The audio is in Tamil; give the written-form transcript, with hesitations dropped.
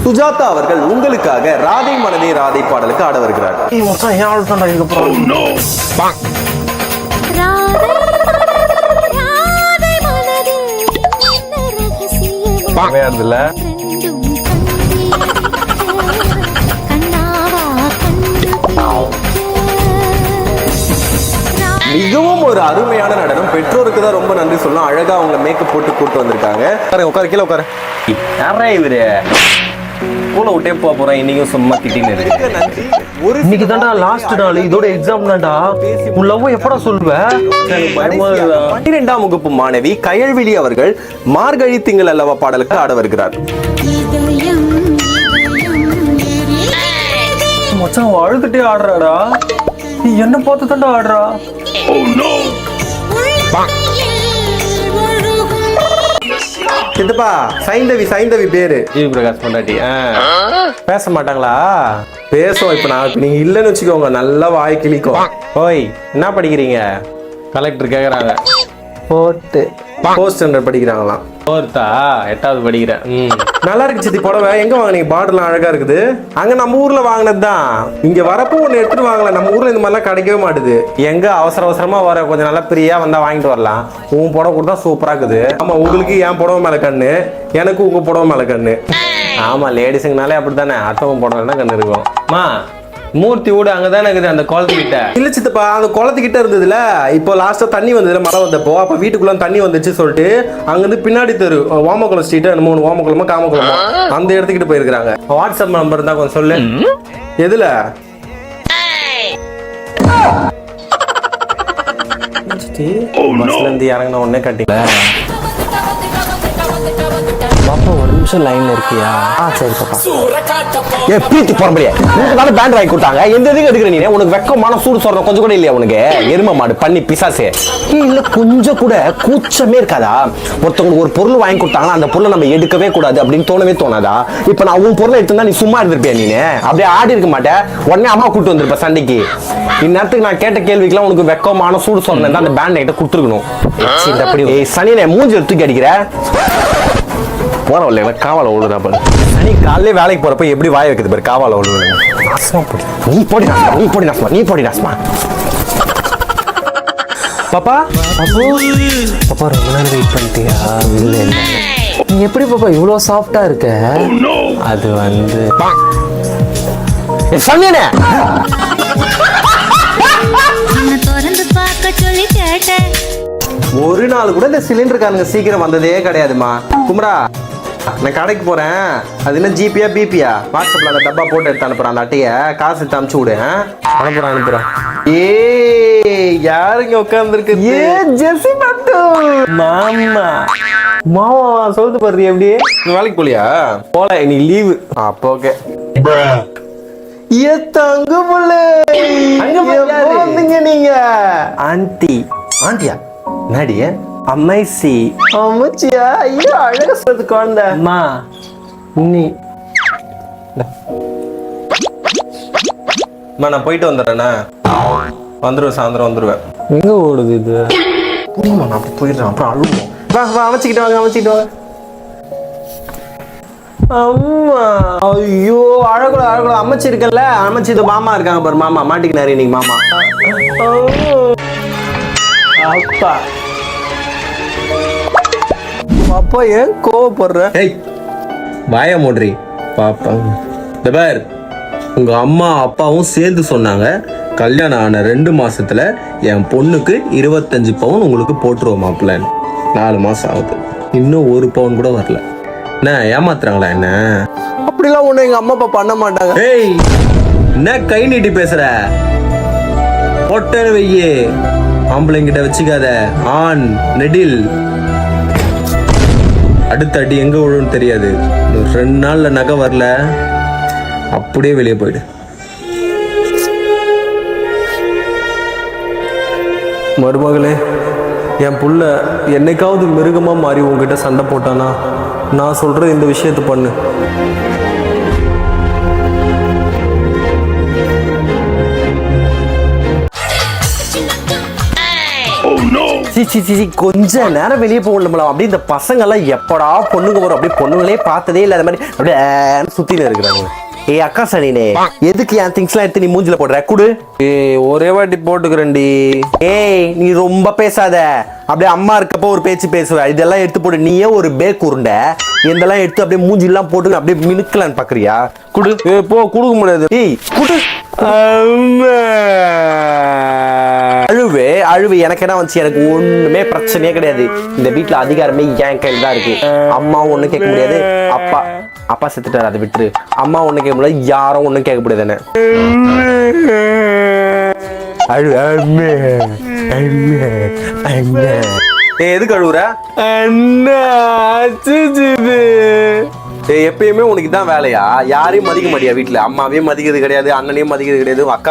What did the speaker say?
சுஜாதா அவர்கள் உங்களுக்காக ராதை மனதே ராதை பாடலுக்கு ஆட வருகிறார். மிகவும் ஒரு அருமையான நடனம். பெற்றோருக்கு தான் ரொம்ப நன்றி சொல்லணும். அழகா அவங்க மேக்கப் போட்டு கூட்டு வந்திருக்காங்க. உட்காரு, கீழே உட்காரு. இவரு ஸ்கூல விட்டே போறேன். இன்னைக்கும் சும்மா திட்டின்னு இருக்கு. நன்றி. இன்னைக்கு தான்டா லாஸ்ட் நாள். இதோட எக்ஸாம் தான்டா. உன் லவ் எப்படா சொல்லுவ? 12ஆம் வகுப்பு மாணவி கயல்விழி அவர்கள் மார்கழி திங்கள் அல்லவா பாடலுக்கு ஆட வருகிறார். மச்சான் அழுதுட்டே ஆடுறாடா. நீ என்ன பார்த்து தான்டா ஆடுறா? சித்தப்பா சைந்தவி பேரு ஜிவி பிரகாஷ் பொண்டாட்டி. பேச மாட்டாங்களா? பேசுவோம். இப்ப நீங்க இல்லன்னு வச்சுக்கோங்க, நல்லா வாய் கிளிக்கும். ஓய், என்ன படிக்கிறீங்க? கலெக்டர் கேக்குறாங்க. ஃபோர்த் ஸ்டாண்டர்ட் படிக்கிறாங்களாம். 8வது படிக்கிறேன். நல்லா இருக்கு சித்தி புடவை. எங்க வாங்கினீங்க? பார்டர்லாம் அழகா இருக்குது. அங்க நம்ம ஊர்ல வாங்கினது தான். இங்க வரப்போ ஒண்ணு எடுத்துட்டு வாங்கலாம். நம்ம ஊர்ல இந்த மாதிரிலாம் கிடைக்கவே மாட்டுது. எங்க அவசரமா வர கொஞ்சம் நல்லா பிரியா வந்தா வாங்கிட்டு வரலாம். உன் புடவை கொடுத்தா சூப்பரா இருக்குது. ஆமா, உங்களுக்கு என் புடவை மேல கண்ணு, எனக்கு உங்க புடவை மேல கண்ணு. ஆமா, லேடிஸுங்கனாலே அப்படித்தானே. அத்தவங்க புடவை கண்ணு இருக்கும். மா மூர்த்தி வீடு அங்கதானே இருக்குது, அந்த குளத்துக்கிட்ட. இல்ல சித்தப்பா, அந்த குளத்துக்கிட்ட இருந்ததுல இப்போ லாஸ்டா தண்ணி வந்ததுல, மழை வந்தப்போ அப்ப வீட்டுக்குள்ள தண்ணி வந்துச்சு சொல்லிட்டு அங்கிருந்து பின்னாடி தெரு ஓமக்குளம் ஸ்ட்ரீட், 3 ஓமக்குளமா காமக்குளமா அந்த இடத்துக்கிட்ட போயிருக்காங்க. வாட்ஸ்அப் நம்பர் தான் கொஞ்சம் சொல்லு. எதுல? பஸ்ல இருந்து இறங்கின உடனே கட்டில. பாப்பா ஒரு நிமிஷம் லைன்ல இருக்கியா? சரி பாப்பா. பீத்தி போறபடியே உனக்கு பேண்ட் வாங்கி கொடுத்தாங்க. எந்த இதுக்கு எடுக்கிற நீ? உனக்கு வெக்கமான சூடு சொல்ற கொஞ்சம் கூட இல்லையா உனக்கு? எரும மாடு பண்ணி பிசாசே. இல்ல கொஞ்சம் கூட கூச்சமே இருக்காதா? ஒருத்தவங்களுக்கு ஒரு பொருள் வாங்கி கொடுத்தாங்கன்னா அந்த பொருளை நம்ம எடுக்கவே கூடாது அப்படின்னு தோணவே தோணாதா? இப்ப நான் உன் பொருளை எடுத்திருந்தா நீ சும்மா இருந்திருப்பியா? நீ அப்படியே ஆடி இருக்க மாட்டேன். உடனே அம்மா கூட்டு வந்திருப்ப சண்டைக்கு. இந்நேரத்துக்கு நான் கேட்ட கேள்விக்கெல்லாம் உனக்கு வெக்கமான சூடு சொல்றேன். அந்த பேண்ட் கிட்ட கொடுத்துருக்கணும். சனி மூஞ்சி தூக்கி அடிக்கிற போறவல்ல காவால ஓடுதா பாரு. சனி காலையில வேலைக்கு போறப்ப எப்படி வாய வைக்குது பாரு. காவால ஓடுது. நீ போடி நாசமா. பாப்பா பாப்பா ரொம்ப நேரம் வெயிட் பண்ணிட்டியா? இல்ல நீ எப்படி பாப்பா இவ்வளவு சாஃப்டா இருக்க? அது வந்து சொன்னேனே. ஒரு நாள் கூட இந்த சிலிண்டருக்கானுங்க சீக்கிரம் வந்ததே கிடையாதுமா. குமரா, நான் கடைக்கு போறேன். அது என்ன ஜிபியா பிபியா? வாட்ஸ்அப்ல அந்த டப்பா போட்டு எடுத்து அனுப்புறேன். அந்த அட்டைய காசு எடுத்து அனுப்பிச்சு விடு. அனுப்புறேன். யாருங்க உட்கார்ந்துருக்கு? ஜெசி பட்டு மாமா சொல்லுது பாரு. எப்படி வேலைக்கு போலியா? போல, இன்னைக்கு லீவு. அப்போ ஓகே. நீங்க ஆண்டியா? நடிய அம்மைசி அம்மச்சியா? ஐயோ அழகா சொல்றது குழந்தை. அம்மா நீ நான் போயிட்டு வந்துடுறேண்ணா. வந்துடுவேன், சாயந்தரம் வந்துடுவேன். எங்க ஓடுது இது? நான் அப்படி போயிடுறேன். அப்புறம் அழுவோம். அமைச்சுக்கிட்டு வாங்க. அம்மா ஐயோ அழகுல அம்மச்சி இருக்கல்ல. அம்மச்சி இது மாமா இருக்காங்க பாரு. மாமா மாட்டிக்கினாரு இன்னைக்கு. மாமா அப்பா ஏன் கோவப்படுற? வாய மூடுறி பாப்பா. இந்த பார், உங்க அம்மா அப்பாவும் சேர்ந்து சொன்னாங்க கல்யாணம் ஆன 2 மாசத்துல என் பொண்ணுக்கு 25 பவுன் உங்களுக்கு போட்டுருவோம் மாப்பிள்ளன்னு. 4 மாசம் ஆகுது, இன்னும் 1 பவுன் கூட வரல. என்ன ஏமாத்துறாங்களா? என்ன அப்படிலாம் ஒண்ணு எங்க அம்மா அப்பா பண்ண மாட்டாங்க. ஏய், என்ன கை நீட்டி பேசுற? பொட்டன்னு வையே. ஆம்பளைங்கிட்ட வச்சுக்காத. ஆண் நெடில். அடுத்த அடி எங்க விழுன்னு தெரியாது. 2 நாள்ல நகை வரல, அப்படியே வெளியே போயிடு. மருமகளே, என் புள்ள என்னைக்காவது மிருகமா மாறி உங்ககிட்ட சண்டை போட்டானா நான் சொல்ற இந்த விஷயத்தை பண்ணு. கொஞ்ச நேரம் வெளியே போகணும்ல. அப்படியே இந்த பசங்க எல்லாம் எப்படா பொண்ணுங்க வரும், அப்படியே பொண்ணுங்களே பார்த்ததே இல்ல. மாதிரி அப்படியே சுத்தின்னு இருக்கிறாங்க. ஏய் அக்கா சனினே, எதுக்கு என் திங்ஸ் எல்லாம் எடுத்து நீ மூஞ்சில போடுற? குடு. ஏய் ஒரே வாட்டி போட்டுக்கிறேன்டி. ஏய் நீ ரொம்ப பேசாத. அப்படியே அம்மா இருக்கப்போ ஒரு பேச்சு பேசுவ. இதெல்லாம் எடுத்து போடு. நீயே ஒரு பேக் உருண்ட இதெல்லாம் எடுத்து அப்படியே மூஞ்சி எல்லாம் போட்டு அப்படியே மினுக்கலான்னு பாக்குறியா? குடு. ஏய் போ, கொடுக்க முடியாது. ஏய் குடு. அழுவு எனக்கு என்ன வந்துச்சு? எனக்கு ஒண்ணுமே பிரச்சனையே கிடையாது. இந்த வீட்டுல அதிகாரமே என் கையில தான் இருக்கு. அம்மா ஒண்ணு கேட்க முடியாது, அப்பா செத்துட்டாரு, அதை விட்டுரு. அம்மா ஒண்ணு கேட்க முடியாது, யாரும் ஒண்ணும் கேட்க முடியாது. என்ன எதுக்கு அழுவுற? எப்பயுமே உனக்கு தான் வேலையா? யாரையும் மதிக்க மாட்டியா வீட்டுல? அம்மாவையும் மதிக்கிறது கிடையாது, அண்ணனையும் மதிக்கிறது கிடையாது, அக்கா